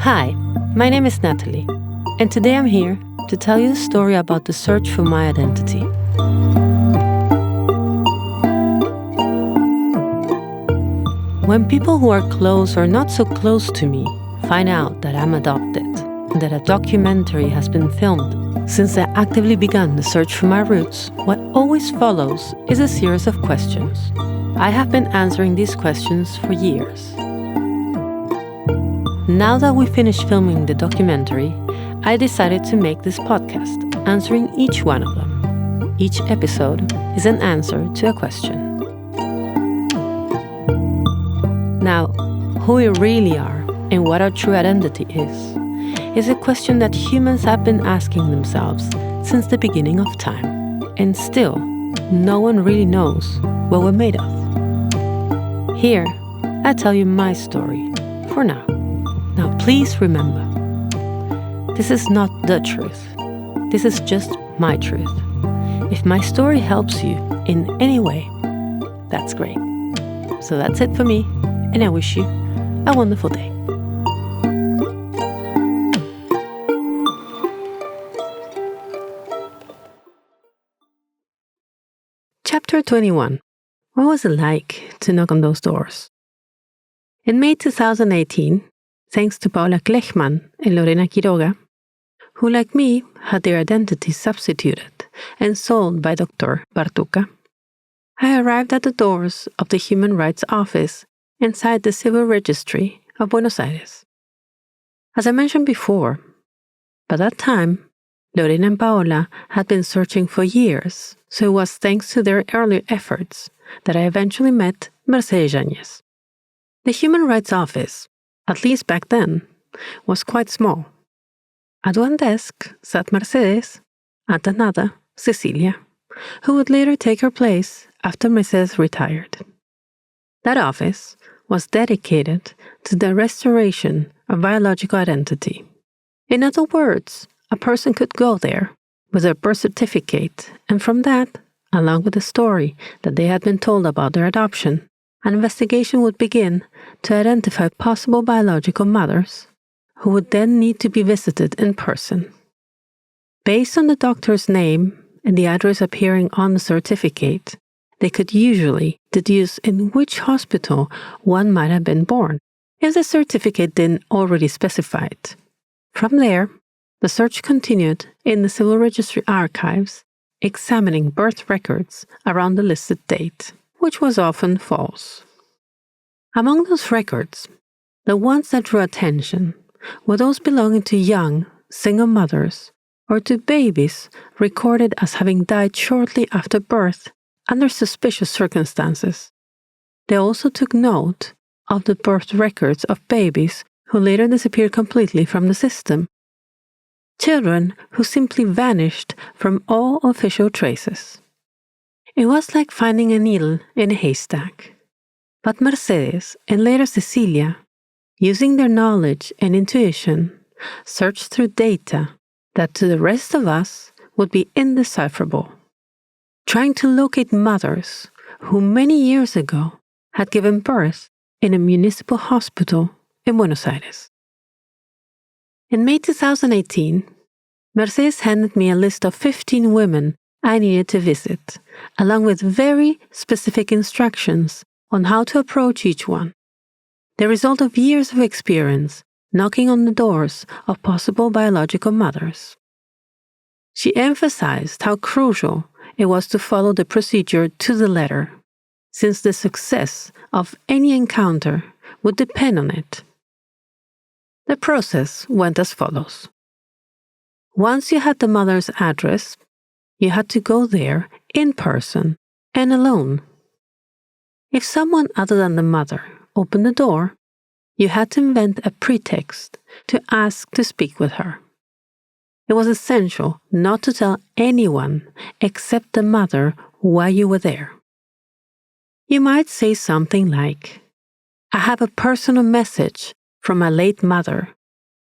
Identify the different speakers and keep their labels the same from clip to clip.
Speaker 1: Hi, my name is Natalie, and today I'm here to tell you a story about the search for my identity. When people who are close or not so close to me find out that I'm adopted and that a documentary has been filmed since I actively began the search for my roots, what always follows is a series of questions. I have been answering these questions for years. Now that we finished filming the documentary, I decided to make this podcast, answering each one of them. Each episode is an answer to a question. Now, who we really are and what our true identity is a question that humans have been asking themselves since the beginning of time. And still, no one really knows what we're made of. Here, I tell you my story, for now. Now, please remember, this is not the truth. This is just my truth. If my story helps you in any way, that's great. So that's it for me, and I wish you a wonderful day. Chapter 21. What was it like to knock on those doors? In May 2018, thanks to Paula Klechman and Lorena Quiroga, who like me had their identities substituted and sold by Dr. Bartuca, I arrived at the doors of the Human Rights Office inside the Civil Registry of Buenos Aires. As I mentioned before, by that time, Lorena and Paola had been searching for years, so it was thanks to their earlier efforts that I eventually met Mercedes Yáñez. The Human Rights Office, at least back then, was quite small. At one desk sat Mercedes, at another, Cecilia, who would later take her place after Mercedes retired. That office was dedicated to the restoration of biological identity. In other words, a person could go there with their birth certificate, and from that, along with the story that they had been told about their adoption, an investigation would begin to identify possible biological mothers who would then need to be visited in person. Based on the doctor's name and the address appearing on the certificate, they could usually deduce in which hospital one might have been born, if the certificate didn't already specify it. From there, the search continued in the Civil Registry archives, examining birth records around the listed date, which was often false. Among those records, the ones that drew attention were those belonging to young, single mothers or to babies recorded as having died shortly after birth under suspicious circumstances. They also took note of the birth records of babies who later disappeared completely from the system. Children who simply vanished from all official traces. It was like finding a needle in a haystack. But Mercedes and later Cecilia, using their knowledge and intuition, searched through data that to the rest of us would be indecipherable, trying to locate mothers who many years ago had given birth in a municipal hospital in Buenos Aires. In May 2018, Mercedes handed me a list of 15 women I needed to visit, along with very specific instructions on how to approach each one, the result of years of experience knocking on the doors of possible biological mothers. She emphasized how crucial it was to follow the procedure to the letter, since the success of any encounter would depend on it. The process went as follows. Once you had the mother's address, you had to go there in person and alone. If someone other than the mother opened the door, you had to invent a pretext to ask to speak with her. It was essential not to tell anyone except the mother why you were there. You might say something like, "I have a personal message from my late mother,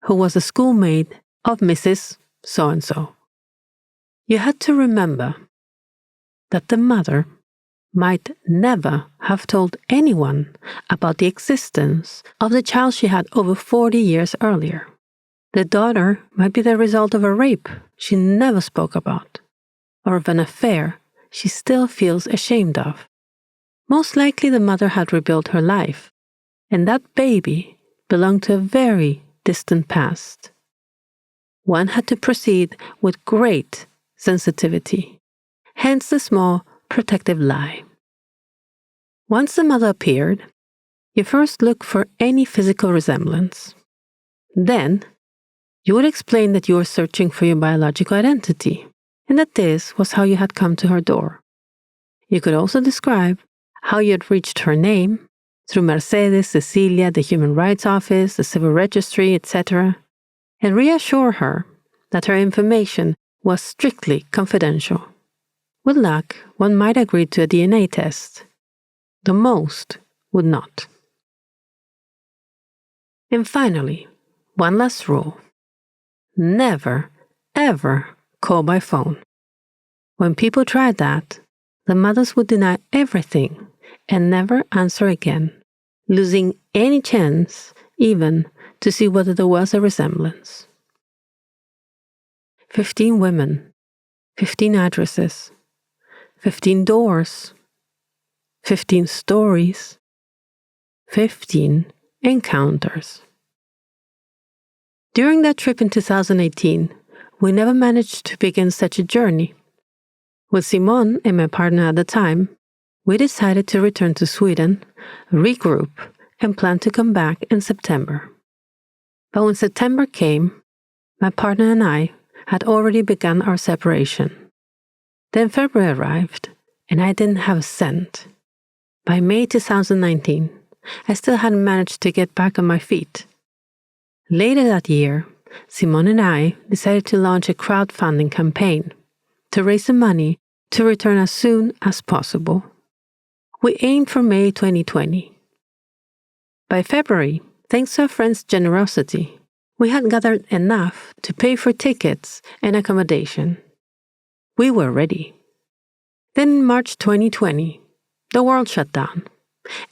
Speaker 1: who was a schoolmate of Mrs. So-and-so." You had to remember that the mother might never have told anyone about the existence of the child she had over 40 years earlier. The daughter might be the result of a rape she never spoke about, or of an affair she still feels ashamed of. Most likely the mother had rebuilt her life, and that baby belonged to a very distant past. One had to proceed with great sensitivity, hence the small protective lie. Once the mother appeared, you first look for any physical resemblance. Then, you would explain that you were searching for your biological identity, and that this was how you had come to her door. You could also describe how you had reached her name through Mercedes, Cecilia, the Human Rights Office, the Civil Registry, etc., and reassure her that her information was strictly confidential. With luck, one might agree to a DNA test. The most would not. And finally, one last rule. Never, ever call by phone. When people tried that, the mothers would deny everything and never answer again, losing any chance even to see whether there was a resemblance. 15 women, 15 addresses, 15 doors, 15 stories, 15 encounters. During that trip in 2018, we never managed to begin such a journey. With Simone and my partner at the time, we decided to return to Sweden, regroup, and plan to come back in September. But when September came, my partner and I had already begun our separation. Then February arrived, and I didn't have a cent. By May 2019, I still hadn't managed to get back on my feet. Later that year, Simone and I decided to launch a crowdfunding campaign to raise the money to return as soon as possible. We aimed for May 2020. By February, thanks to a friend's generosity, we had gathered enough to pay for tickets and accommodation. We were ready. Then in March 2020, the world shut down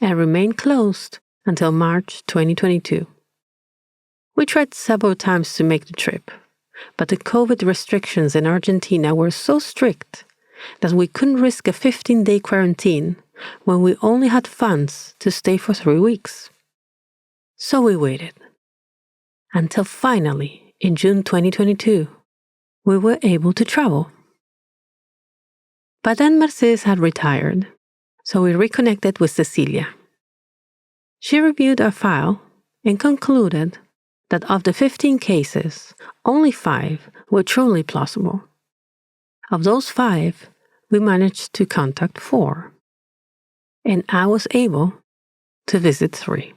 Speaker 1: and remained closed until March 2022. We tried several times to make the trip, but the COVID restrictions in Argentina were so strict that we couldn't risk a 15-day quarantine when we only had funds to stay for 3 weeks. So we waited. Until finally, in June 2022, we were able to travel. By then Mercedes had retired, so we reconnected with Cecilia. She reviewed our file and concluded that of the 15 cases, only 5 were truly plausible. Of those 5, we managed to contact 4, and I was able to visit 3.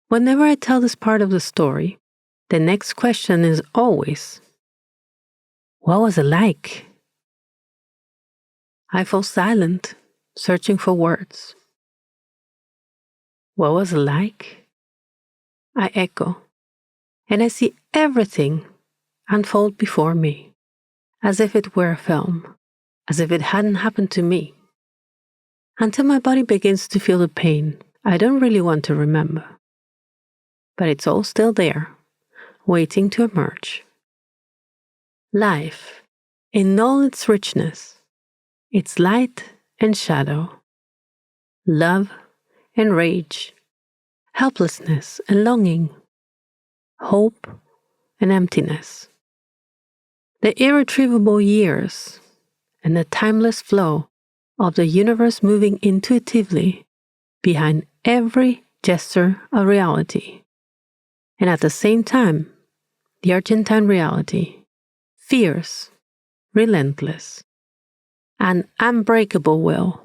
Speaker 1: Whenever I tell this part of the story, the next question is always, what was it like? I fall silent, searching for words. What was it like? I echo, and I see everything unfold before me, as if it were a film, as if it hadn't happened to me. Until my body begins to feel the pain I don't really want to remember. But it's all still there, waiting to emerge. Life, in all its richness, its light and shadow, love and rage, helplessness and longing, hope and emptiness. The irretrievable years and the timeless flow of the universe moving intuitively behind every gesture of reality. And at the same time, the Argentine reality, fierce, relentless, an unbreakable will,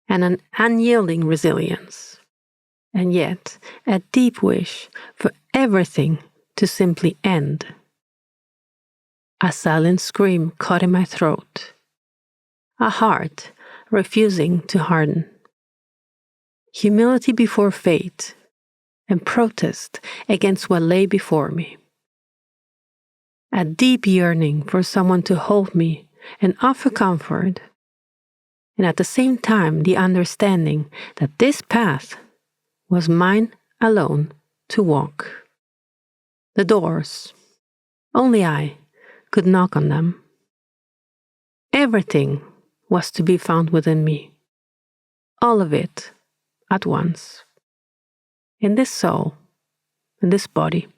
Speaker 1: and an unyielding resilience. And yet, a deep wish for everything to simply end. A silent scream caught in my throat. A heart refusing to harden. Humility before fate, and protest against what lay before me. A deep yearning for someone to hold me and offer comfort. and at the same time the understanding that this path was mine alone to walk. The doors, only I could knock on them. Everything was to be found within me, all of it at once, in this soul, in this body.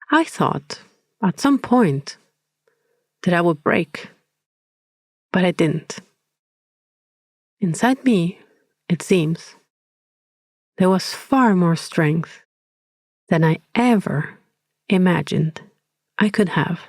Speaker 1: I thought at some point that I would break, but I didn't. Inside me, it seems, there was far more strength than I ever imagined I could have.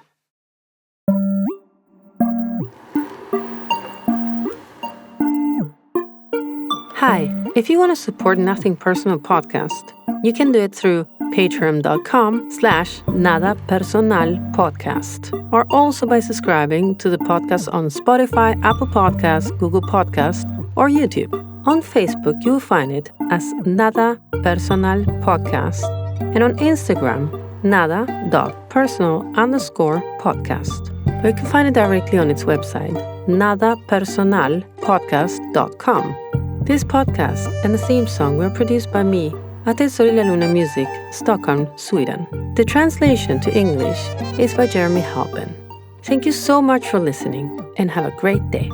Speaker 1: Hi, if you want to support Nothing Personal podcast, you can do it through patreon.com/nada.personal podcast, or also by subscribing to the podcast on Spotify, Apple Podcasts, Google Podcasts, or YouTube. On Facebook, you'll find it as nada.personal podcast, and on Instagram, nada.personal_podcast. Or you can find it directly on its website, nada.personalpodcast.com. This podcast and the theme song were produced by me at Luna Music, Stockholm, Sweden. The translation to English is by Halpin. Thank you so much for listening, and have a great day.